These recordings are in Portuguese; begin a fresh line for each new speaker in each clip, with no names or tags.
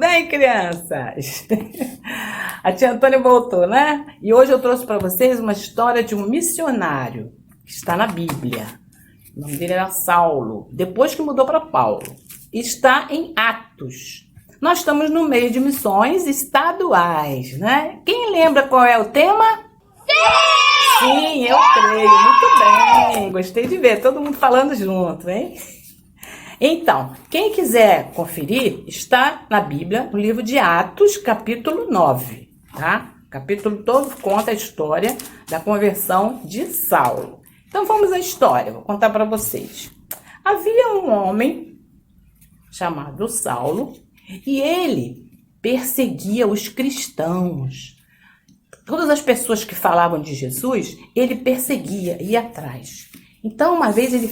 bem, crianças? A tia Antônia voltou, né? E hoje eu trouxe para vocês uma história de um missionário que está na Bíblia. O nome dele era Saulo, depois que mudou para Paulo. Está em Atos. Nós estamos no meio de missões estaduais, né? Quem lembra qual é o tema? Sim, eu creio. Muito bem. Gostei de ver todo mundo falando junto, hein? Então, quem quiser conferir, está na Bíblia, no livro de Atos, capítulo 9, tá? O capítulo todo conta a história da conversão de Saulo. Então, vamos à história, vou contar para vocês. Havia um homem chamado Saulo e ele perseguia os cristãos. Todas as pessoas que falavam de Jesus, ele perseguia, ia atrás. Então, uma vez ele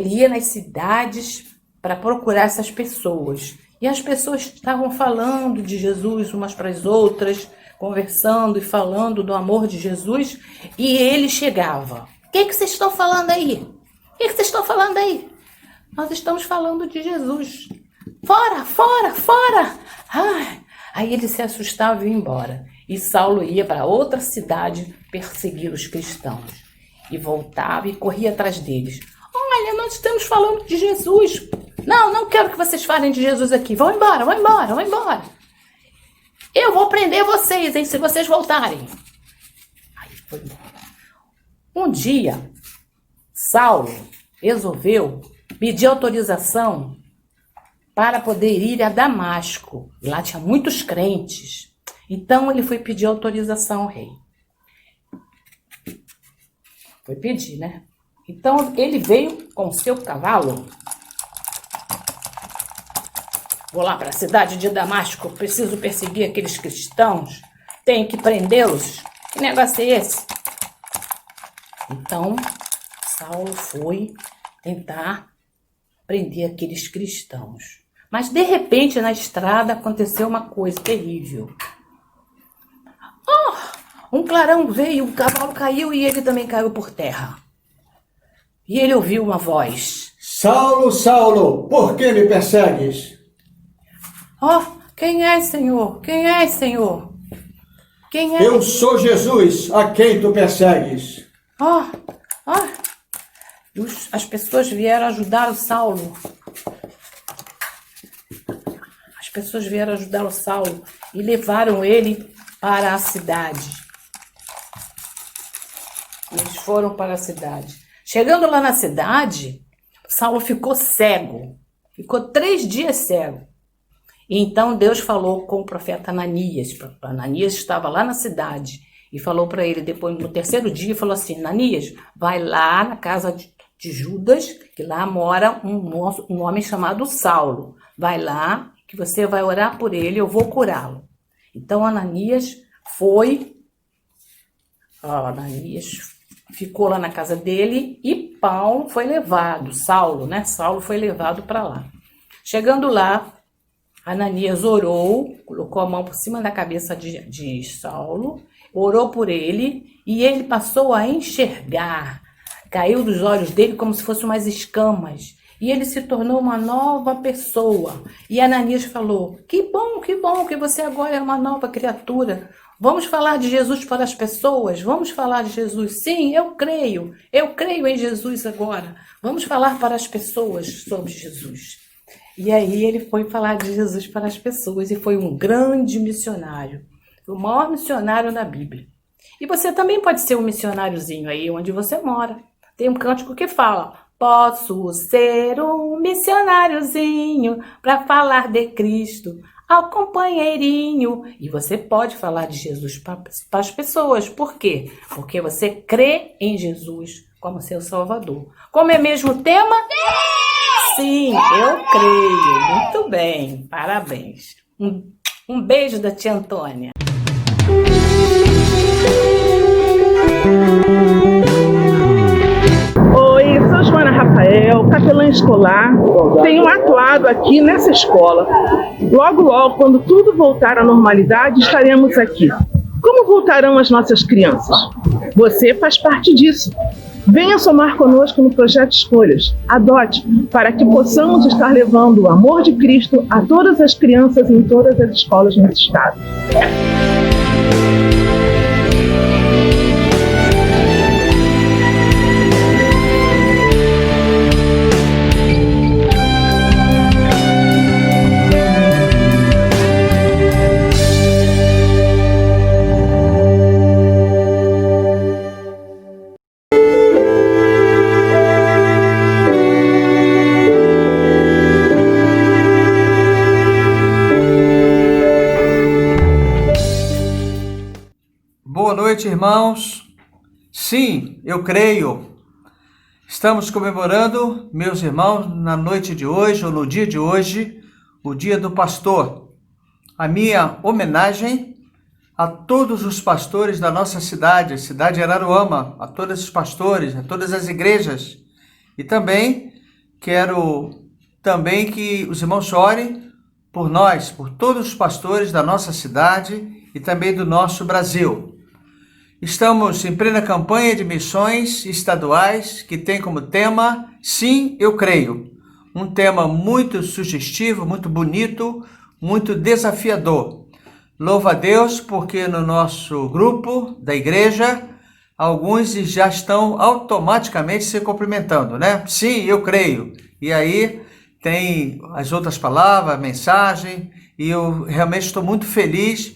ia nas cidades para procurar essas pessoas. E as pessoas estavam falando de Jesus umas para as outras, conversando e falando do amor de Jesus. E ele chegava. O que vocês estão falando aí? O que vocês estão falando aí? Nós estamos falando de Jesus. Fora, fora, fora! Ai. Aí ele se assustava e ia embora. E Saulo ia para outra cidade perseguir os cristãos. E voltava e corria atrás deles. Olha, nós estamos falando de Jesus. Não quero que vocês falem de Jesus aqui. Vão embora, vão embora, vão embora. Eu vou prender vocês, hein, se vocês voltarem. Aí foi embora. Um dia, Saulo resolveu pedir autorização para poder ir a Damasco. E lá tinha muitos crentes. Então ele foi pedir autorização ao rei. Foi pedir, né? Então ele veio com o seu cavalo. Vou lá para a cidade de Damasco, preciso perseguir aqueles cristãos, tenho que prendê-los. Que negócio é esse? Então Saulo foi tentar prender aqueles cristãos. Mas de repente na estrada aconteceu uma coisa terrível. Um clarão veio, o cavalo caiu e ele também caiu por terra. E ele ouviu uma voz.
Saulo, Saulo, por que me persegues?
Quem é, Senhor? Quem é, Senhor? Quem é?
Eu sou Jesus, a quem tu persegues.
As pessoas vieram ajudar o Saulo. As pessoas vieram ajudar o Saulo e levaram ele para a cidade. Eles foram para a cidade. Chegando lá na cidade, Saulo ficou cego. Ficou 3 dias cego. E então Deus falou com o profeta Ananias. Ananias estava lá na cidade. E falou para ele, depois no 3º dia, falou assim: Ananias, vai lá na casa de Judas, que lá mora um homem chamado Saulo. Vai lá, que você vai orar por ele, eu vou curá-lo. Então Ananias foi. Ananias ficou lá na casa dele e Saulo foi levado para lá. Chegando lá, Ananias orou, colocou a mão por cima da cabeça de Saulo, orou por ele e ele passou a enxergar. Caiu dos olhos dele como se fossem umas escamas. E ele se tornou uma nova pessoa. E Ananias falou: que bom que você agora é uma nova criatura. Vamos falar de Jesus para as pessoas? Vamos falar de Jesus? Sim, eu creio em Jesus agora. Vamos falar para as pessoas sobre Jesus. E aí ele foi falar de Jesus para as pessoas e foi um grande missionário. O maior missionário da Bíblia. E você também pode ser um missionáriozinho aí onde você mora. Tem um cântico que fala: posso ser um missionáriozinho para falar de Cristo ao companheirinho. E você pode falar de Jesus para as pessoas. Por quê? Porque você crê em Jesus como seu Salvador. Como é mesmo o tema? Sim, eu creio. Muito bem, parabéns. Um beijo da tia Antônia.
Oi, sou Joana Rafael, capelã escolar. Tenho atuado aqui nessa escola. Logo, quando tudo voltar à normalidade, estaremos aqui. Como voltarão as nossas crianças? Você faz parte disso. Venha somar conosco no Projeto Escolhas. Adote, para que possamos estar levando o amor de Cristo a todas as crianças em todas as escolas nesse estado.
Boa noite, irmãos. Sim, eu creio. Estamos comemorando, meus irmãos, na noite de hoje, ou no dia de hoje, o Dia do Pastor. A minha homenagem a todos os pastores da nossa cidade, a cidade de Araruama, a todos os pastores, a todas as igrejas. E também quero que os irmãos orem por nós, por todos os pastores da nossa cidade e também do nosso Brasil. Estamos em plena campanha de missões estaduais que tem como tema Sim, eu creio. Um tema muito sugestivo, muito bonito, muito desafiador. Louva a Deus porque no nosso grupo da igreja, alguns já estão automaticamente se cumprimentando, né? Sim, eu creio. E aí tem as outras palavras, a mensagem, e eu realmente estou muito feliz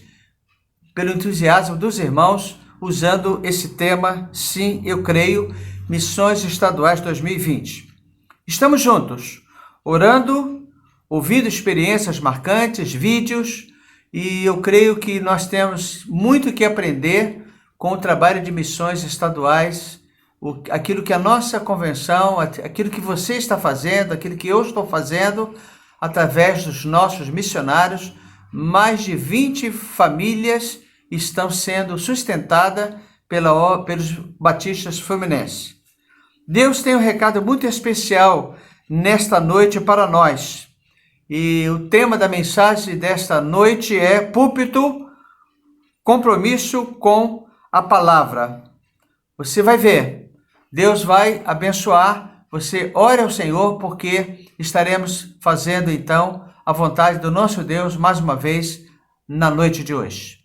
pelo entusiasmo dos irmãos usando esse tema, Sim, eu creio, Missões Estaduais 2020. Estamos juntos, orando, ouvindo experiências marcantes, vídeos, e eu creio que nós temos muito que aprender com o trabalho de missões estaduais, aquilo que a nossa convenção, aquilo que você está fazendo, aquilo que eu estou fazendo, através dos nossos missionários. Mais de 20 famílias estão sendo sustentadas pelos batistas fluminenses. Deus tem um recado muito especial nesta noite para nós. E o tema da mensagem desta noite é Púlpito, compromisso com a palavra. Você vai ver, Deus vai abençoar, você ore ao Senhor, porque estaremos fazendo então a vontade do nosso Deus mais uma vez na noite de hoje.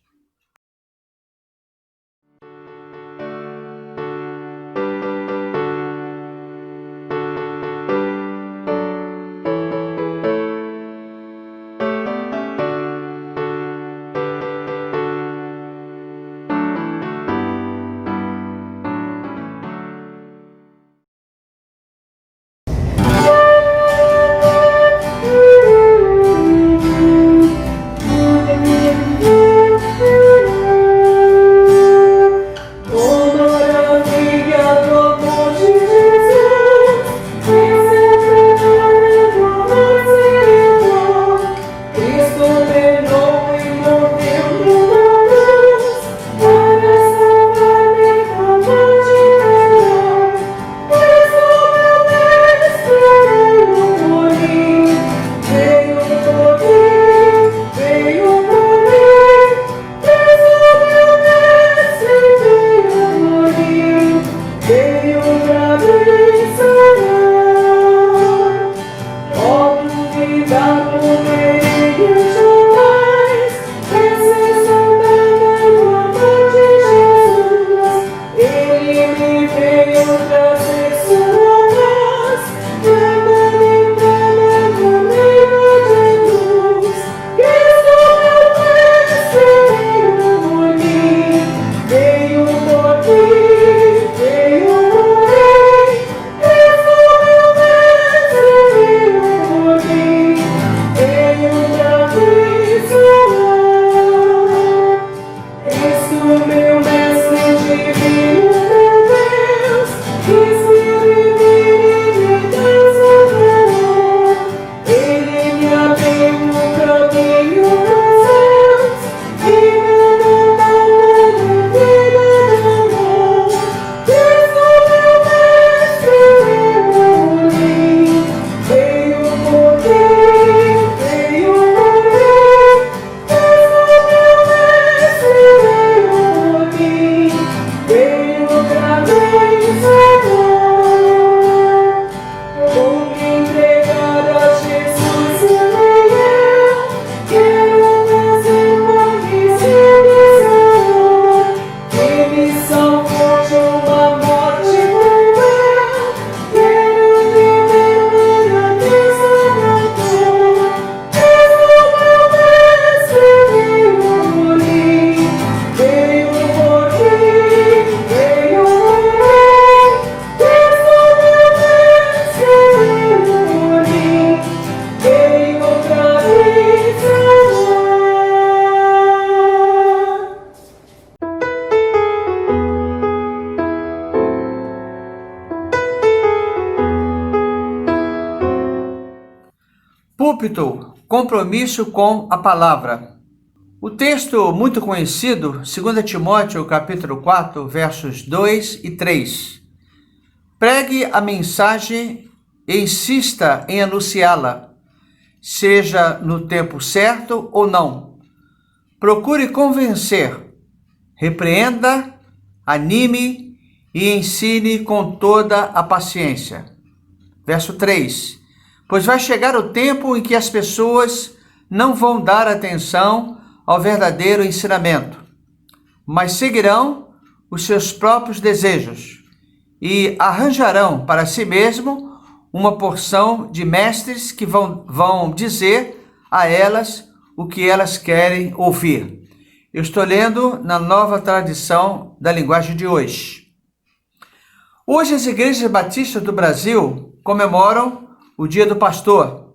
Púlpito, compromisso com a palavra. O texto muito conhecido, 2 Timóteo, capítulo 4, versos 2 e 3. Pregue a mensagem e insista em anunciá-la, seja no tempo certo ou não. Procure convencer, repreenda, anime e ensine com toda a paciência. Verso 3. Pois vai chegar o tempo em que as pessoas não vão dar atenção ao verdadeiro ensinamento, mas seguirão os seus próprios desejos e arranjarão para si mesmo uma porção de mestres que vão dizer a elas o que elas querem ouvir. Eu estou lendo na Nova Tradução da Linguagem de hoje. Hoje as igrejas batistas do Brasil comemoram o Dia do Pastor.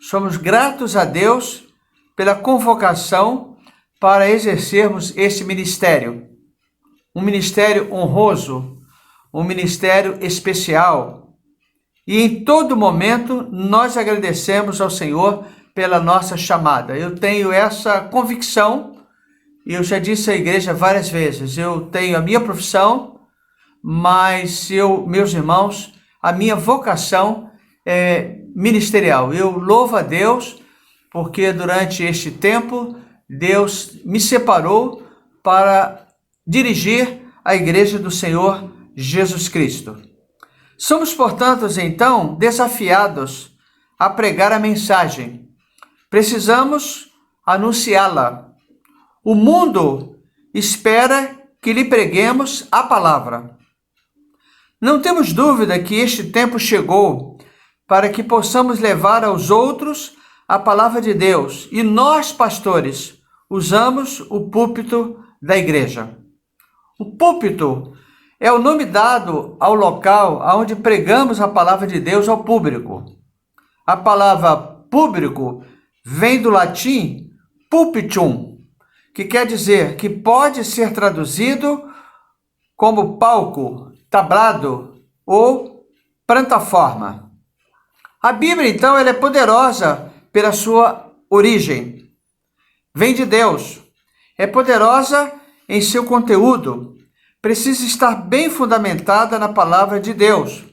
Somos gratos a Deus pela convocação para exercermos este ministério. Um ministério honroso, um ministério especial. E em todo momento nós agradecemos ao Senhor pela nossa chamada. Eu tenho essa convicção, e eu já disse à igreja várias vezes, eu tenho a minha profissão, mas meus irmãos, a minha vocação é ministerial. Eu louvo a Deus porque durante este tempo Deus me separou para dirigir a igreja do Senhor Jesus Cristo. Somos, portanto, então, desafiados a pregar a mensagem. Precisamos anunciá-la. O mundo espera que lhe preguemos a palavra. Não temos dúvida que este tempo chegou para que possamos levar aos outros a palavra de Deus. E nós, pastores, usamos o púlpito da igreja. O púlpito é o nome dado ao local onde pregamos a palavra de Deus ao público. A palavra público vem do latim pulpitum, que quer dizer que pode ser traduzido como palco, tablado ou plataforma. A Bíblia, então, ela é poderosa pela sua origem. Vem de Deus. É poderosa em seu conteúdo. Precisa estar bem fundamentada na palavra de Deus.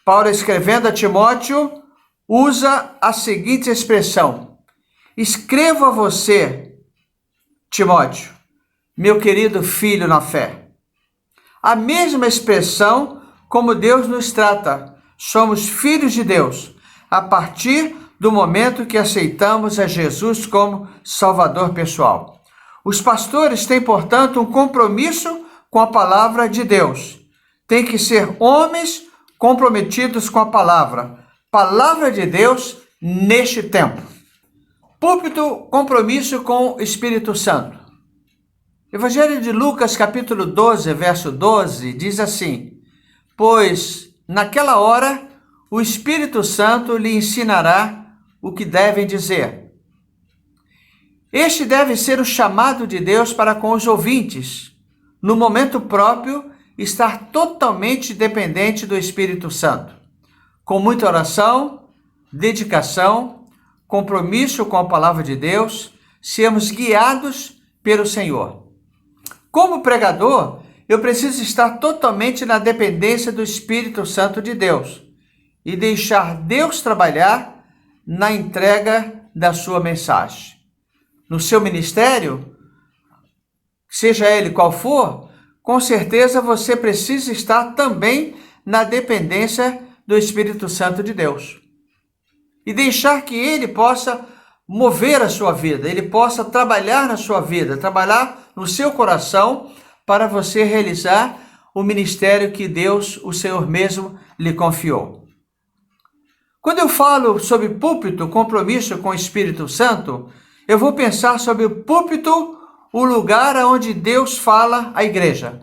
Paulo, escrevendo a Timóteo, usa a seguinte expressão: escrevo a você, Timóteo, meu querido filho na fé. A mesma expressão como Deus nos trata. Somos filhos de Deus a partir do momento que aceitamos a Jesus como Salvador pessoal. Os pastores têm, portanto, um compromisso com a palavra de Deus. Tem que ser homens comprometidos com a palavra de Deus neste tempo. Púlpito, compromisso com o Espírito Santo. Evangelho de Lucas, capítulo 12, verso 12, diz assim: pois naquela hora o Espírito Santo lhe ensinará o que devem dizer. Este deve ser o chamado de Deus para com os ouvintes. No momento próprio, estar totalmente dependente do Espírito Santo. Com muita oração, dedicação, compromisso com a palavra de Deus, sermos guiados pelo Senhor. Como pregador, eu preciso estar totalmente na dependência do Espírito Santo de Deus e deixar Deus trabalhar na entrega da sua mensagem. No seu ministério, seja ele qual for, com certeza você precisa estar também na dependência do Espírito Santo de Deus. E deixar que ele possa mover a sua vida, ele possa trabalhar na sua vida, trabalhar no seu coração para você realizar o ministério que Deus, o Senhor mesmo, lhe confiou. Quando eu falo sobre púlpito, compromisso com o Espírito Santo, eu vou pensar sobre o púlpito, o lugar onde Deus fala à igreja.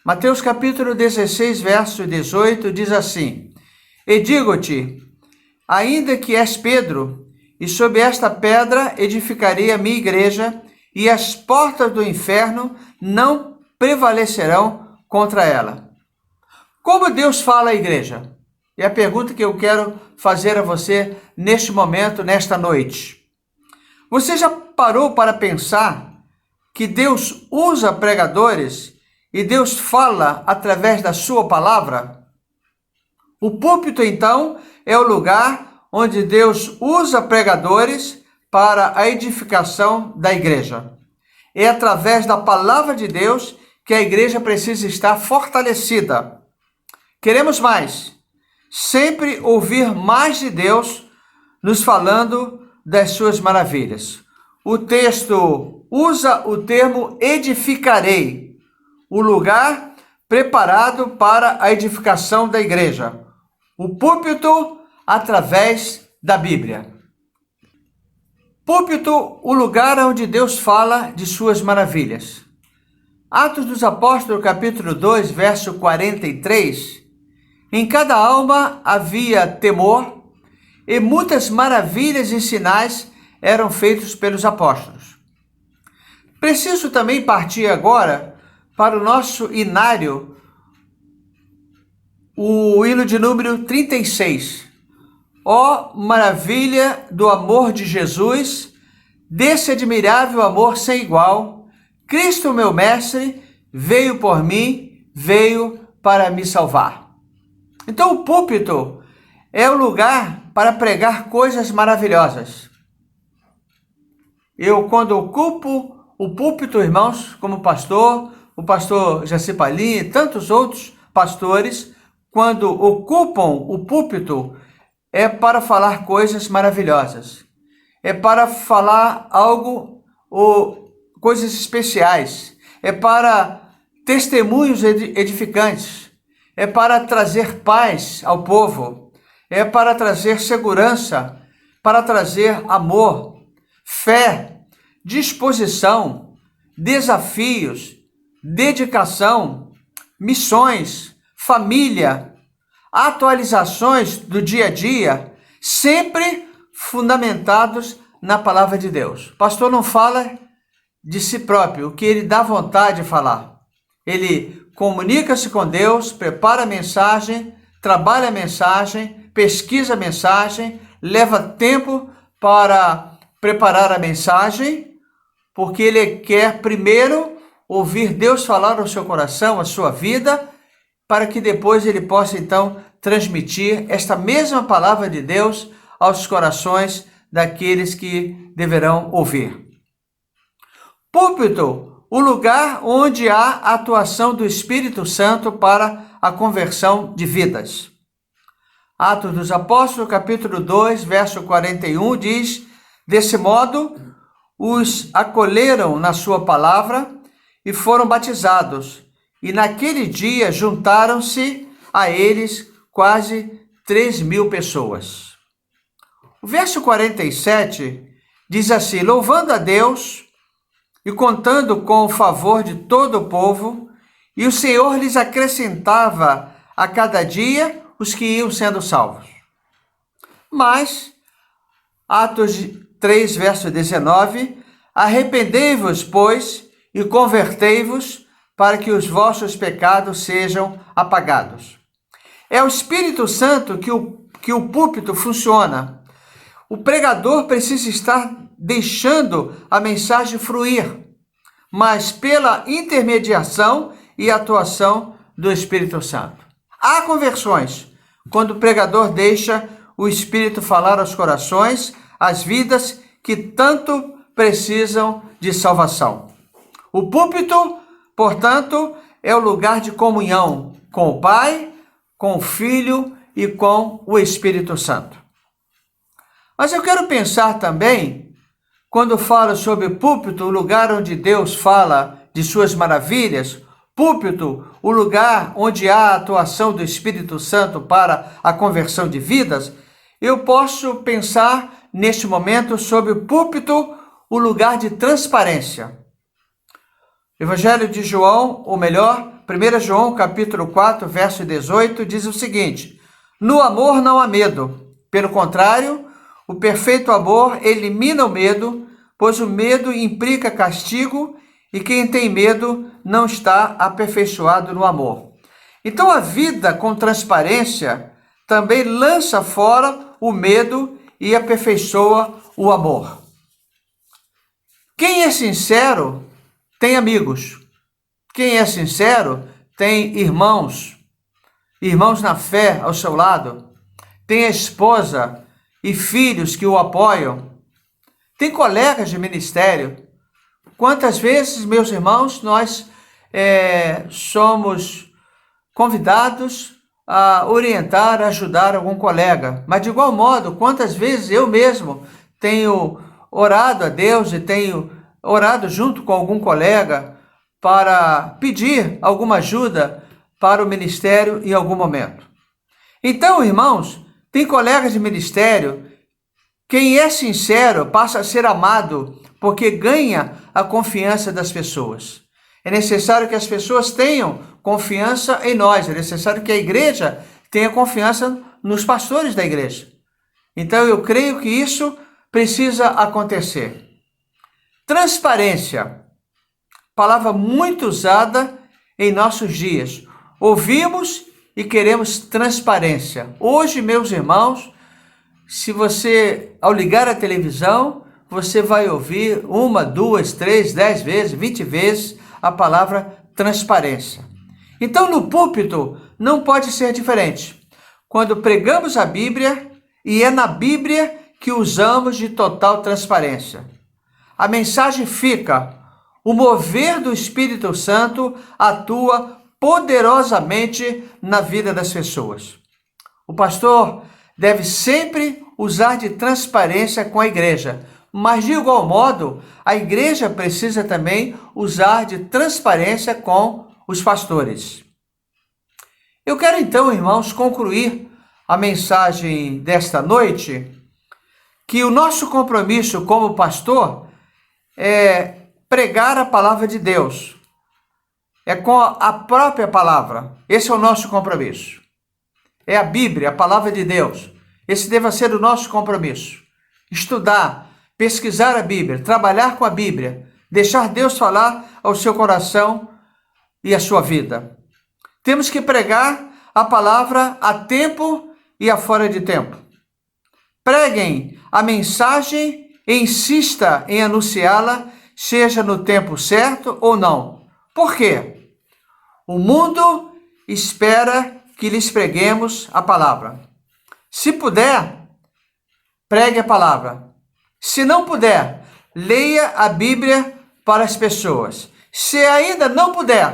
Mateus capítulo 16, verso 18, diz assim: e digo-te, ainda que és Pedro, e sobre esta pedra edificarei a minha igreja, e as portas do inferno não prevalecerão contra ela. Como Deus fala à igreja? É a pergunta que eu quero fazer a você neste momento, nesta noite. Você já parou para pensar que Deus usa pregadores e Deus fala através da sua palavra? O púlpito, então, é o lugar onde Deus usa pregadores para a edificação da igreja. É através da palavra de Deus que a igreja precisa estar fortalecida. Queremos mais. Sempre ouvir mais de Deus nos falando das suas maravilhas. O texto usa o termo edificarei, o lugar preparado para a edificação da igreja. O púlpito através da Bíblia. Púlpito, o lugar onde Deus fala de suas maravilhas. Atos dos Apóstolos, capítulo 2, verso 43. Em cada alma havia temor, e muitas maravilhas e sinais eram feitos pelos apóstolos. Preciso também partir agora para o nosso inário, o hino de número 36. Ó maravilha do amor de Jesus, desse admirável amor sem igual, Cristo, meu mestre, veio por mim, veio para me salvar. Então o púlpito é o lugar para pregar coisas maravilhosas. Eu, quando ocupo o púlpito, irmãos, como pastor, o pastor Jaci Palim e tantos outros pastores, quando ocupam o púlpito, é para falar coisas maravilhosas. É para falar algo, ou coisas especiais. É para testemunhos edificantes. É para trazer paz ao povo. É para trazer segurança. Para trazer amor, fé, disposição, desafios, dedicação, missões, família, atualizações do dia a dia, sempre fundamentados na palavra de Deus. O pastor não fala de si próprio, o que ele dá vontade de falar. Ele comunica-se com Deus, prepara a mensagem, trabalha a mensagem, pesquisa a mensagem, leva tempo para preparar a mensagem, porque ele quer primeiro ouvir Deus falar ao seu coração, à sua vida, para que depois ele possa então transmitir esta mesma palavra de Deus aos corações daqueles que deverão ouvir. Púlpito, o lugar onde há a atuação do Espírito Santo para a conversão de vidas. Atos dos Apóstolos, capítulo 2, verso 41, diz: desse modo, os acolheram na sua palavra e foram batizados. E naquele dia juntaram-se a eles quase 3.000 pessoas. O verso 47 diz assim: louvando a Deus e contando com o favor de todo o povo, e o Senhor lhes acrescentava a cada dia os que iam sendo salvos. Mas, Atos 3, verso 19, arrependei-vos, pois, e convertei-vos, para que os vossos pecados sejam apagados. É o Espírito Santo que o púlpito funciona. O pregador precisa estar deixando a mensagem fluir, mas pela intermediação e atuação do Espírito Santo. Há conversões, quando o pregador deixa o Espírito falar aos corações, às vidas que tanto precisam de salvação. O púlpito, portanto, é o lugar de comunhão com o Pai, com o Filho e com o Espírito Santo. Mas eu quero pensar também, quando falo sobre púlpito, o lugar onde Deus fala de suas maravilhas, púlpito, o lugar onde há a atuação do Espírito Santo para a conversão de vidas, eu posso pensar neste momento sobre o púlpito, o lugar de transparência. Evangelho de João, ou melhor, 1 João, capítulo 4, verso 18, diz o seguinte: no amor não há medo, pelo contrário, o perfeito amor elimina o medo, pois o medo implica castigo e quem tem medo não está aperfeiçoado no amor. Então a vida com transparência também lança fora o medo e aperfeiçoa o amor. Quem é sincero tem amigos. Quem é sincero tem irmãos na fé ao seu lado. Tem a esposa e filhos que o apoiam. Tem colegas de ministério. Quantas vezes, meus irmãos, nós somos convidados a orientar, a ajudar algum colega. Mas, de igual modo, quantas vezes eu mesmo tenho orado a Deus e tenho orado junto com algum colega para pedir alguma ajuda para o ministério em algum momento. Então, irmãos, tem colegas de ministério, quem é sincero passa a ser amado porque ganha a confiança das pessoas. É necessário que as pessoas tenham confiança em nós, é necessário que a igreja tenha confiança nos pastores da igreja. Então eu creio que isso precisa acontecer. Transparência, palavra muito usada em nossos dias. Ouvimos e queremos transparência. Hoje, meus irmãos, se você, ao ligar a televisão, você vai ouvir 1, 2, 3, 10 vezes, 20 vezes a palavra transparência. Então, no púlpito, não pode ser diferente. Quando pregamos a Bíblia, e é na Bíblia que usamos de total transparência. A mensagem fica: o mover do Espírito Santo atua poderosamente na vida das pessoas. O pastor deve sempre usar de transparência com a igreja, mas de igual modo, a igreja precisa também usar de transparência com os pastores. Eu quero então, irmãos, concluir a mensagem desta noite, que o nosso compromisso como pastor é pregar a palavra de Deus. É com a própria palavra. Esse é o nosso compromisso. É a Bíblia, a palavra de Deus. Esse deve ser o nosso compromisso. Estudar, pesquisar a Bíblia, trabalhar com a Bíblia, deixar Deus falar ao seu coração e à sua vida. Temos que pregar a palavra a tempo e a fora de tempo. Preguem a mensagem e insista em anunciá-la, seja no tempo certo ou não. Por quê? O mundo espera que lhes preguemos a palavra. Se puder, pregue a palavra. Se não puder, leia a Bíblia para as pessoas. Se ainda não puder,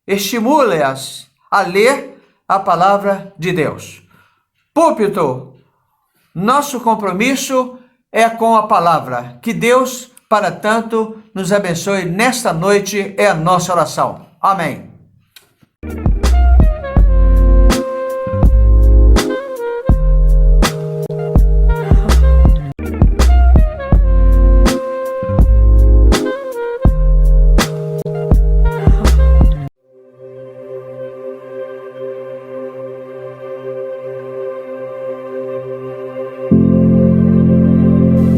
estimule-as a ler a palavra de Deus. Púlpito, nosso compromisso é com a palavra. Que Deus, para tanto, nos abençoe nesta noite, é a nossa oração. Amém.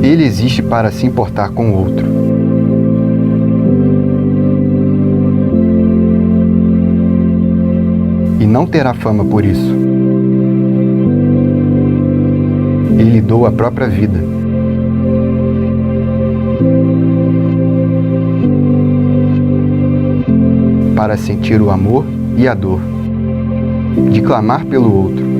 Ele existe para se importar com o outro. E não terá fama por isso. Ele doa a própria vida. Para sentir o amor e a dor, de clamar pelo outro.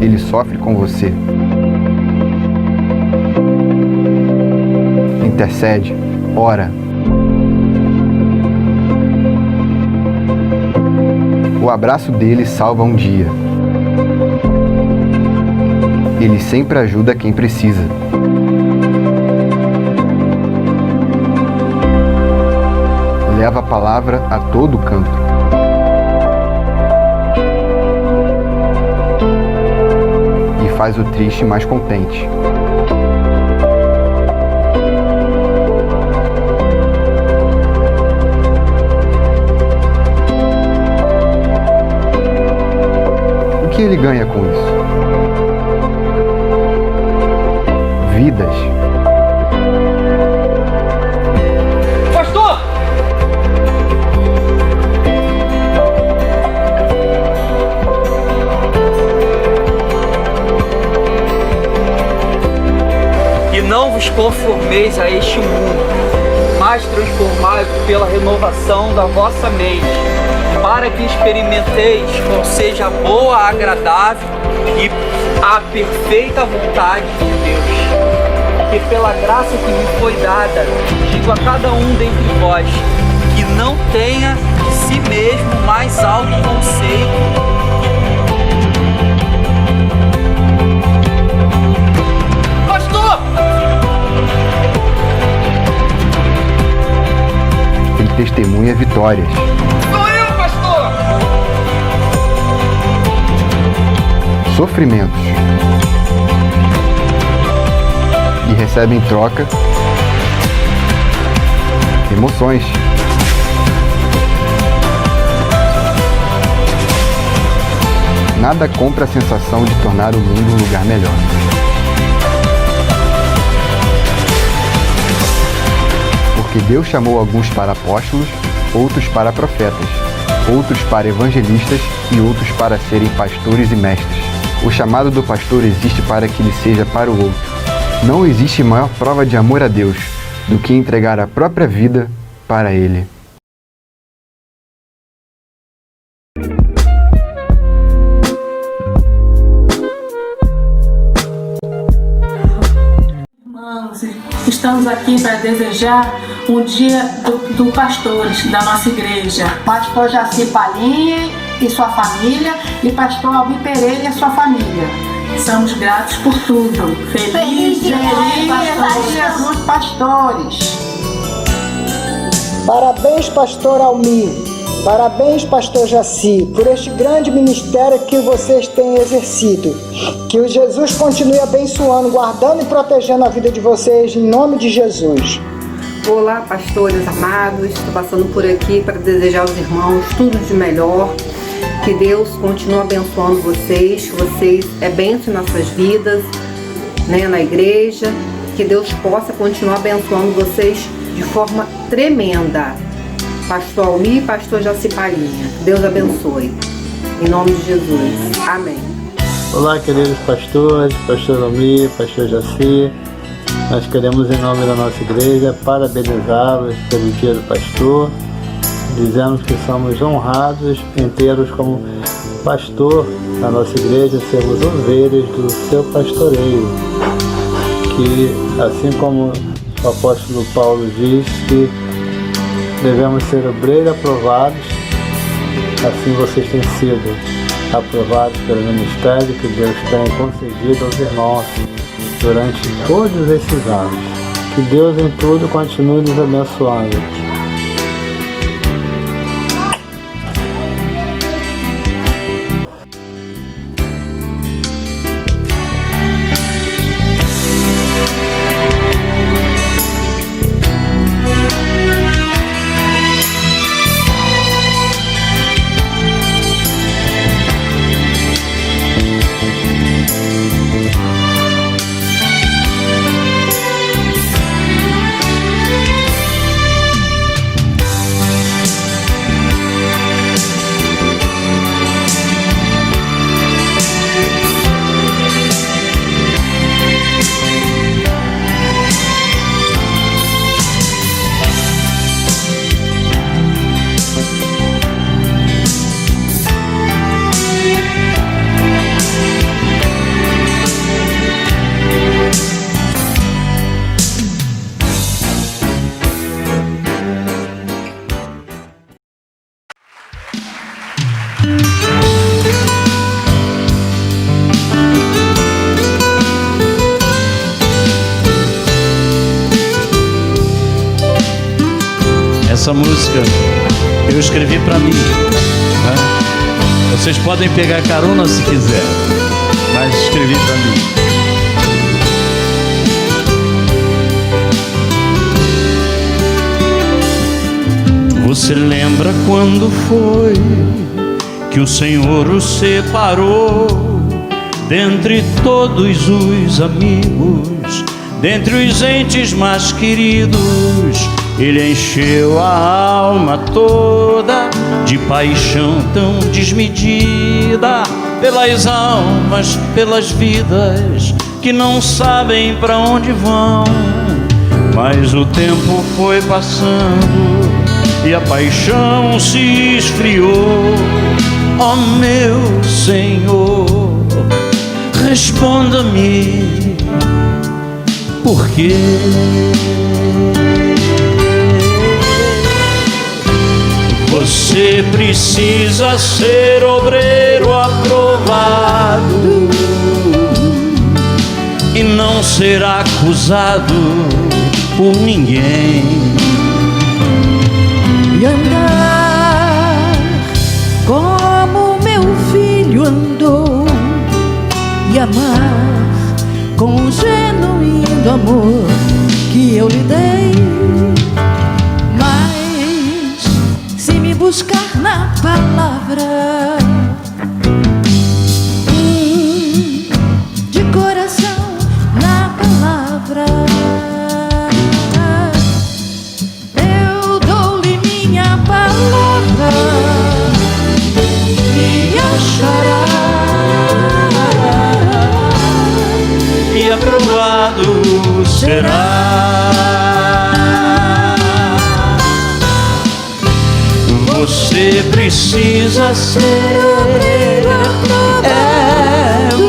Ele sofre com você. Intercede, ora. O abraço dele salva um dia. Ele sempre ajuda quem precisa. Leva a palavra a todo canto. Faz o triste mais contente. O que ele ganha com isso? Vidas.
não vos conformeis a este mundo, mas transformai-vos pela renovação da vossa mente, para que experimenteis qual seja a boa, agradável e a perfeita vontade de Deus. Que pela graça que me foi dada, digo a cada um dentre vós, que não tenha de si mesmo mais alto conceito. Pastor!
Ele testemunha vitórias.
Sou eu, pastor!
Sofrimentos. E recebe em troca emoções. Nada compra a sensação de tornar o mundo um lugar melhor. Porque Deus chamou alguns para apóstolos, outros para profetas, outros para evangelistas e outros para serem pastores e mestres. O chamado do pastor existe para que ele seja para o outro. Não existe maior prova de amor a Deus do que entregar a própria vida para Ele.
Irmãos, estamos aqui para desejar um dia do pastores da nossa igreja.
Pastor Jaci Palinha e sua família e pastor Albi Pereira e sua família.
Somos gratos por tudo. Feliz dia
de Jesus, pastores.
Parabéns, pastor Almi. Parabéns, pastor Jaci, por este grande ministério que vocês têm exercido. Que o Jesus continue abençoando, guardando e protegendo a vida de vocês, em nome de Jesus.
Olá, pastores amados. Estou passando por aqui para desejar aos irmãos tudo de melhor. Que Deus continue abençoando vocês. Vocês é bênção em nossas vidas, né, na igreja. Que Deus possa continuar abençoando vocês de forma tremenda. Pastor Almi e pastor Jaci Palinha. Deus abençoe. Em nome de Jesus. Amém.
Olá, queridos pastores, pastor Almi, pastor Jaci. Nós queremos, em nome da nossa igreja, parabenizá-los pelo dia do pastor. Dizemos que somos honrados em tê-los como pastor na nossa igreja, sermos ovelhas do seu pastoreio. Que, assim como o apóstolo Paulo diz que devemos ser obreiros aprovados, assim vocês têm sido aprovados pelo ministério que Deus tem concedido aos irmãos durante todos esses anos. Que Deus em tudo continue nos abençoando.
Essa música eu escrevi para mim, né? Vocês podem pegar carona se quiser, mas escrevi para mim. Você lembra quando foi que o Senhor o separou dentre todos os amigos, dentre os entes mais queridos? Ele encheu a alma toda de paixão tão desmedida pelas almas, pelas vidas que não sabem pra onde vão. Mas o tempo foi passando e a paixão se esfriou. Ó meu Senhor, responda-me, por quê? Você precisa ser obreiro aprovado e não ser acusado por ninguém.
E andar como meu filho andou, e amar com o genuíno amor que eu lhe dei. Mas se me buscar na palavra, de coração na palavra, eu dou-lhe minha palavra e achará
E aprovado será. Você precisa ser,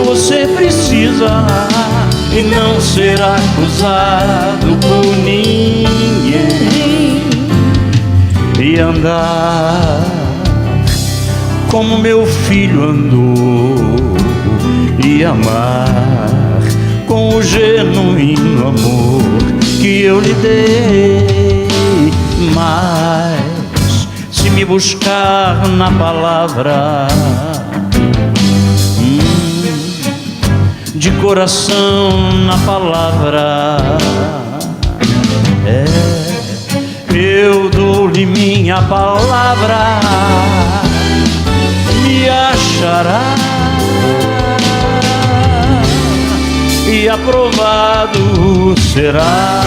você precisa, e não ser acusado por ninguém. E andar como meu filho andou, e amar com o genuíno amor que eu lhe dei. Mas se me buscar na palavra, de coração na palavra, eu dou-lhe minha palavra, me achará e aprovado será.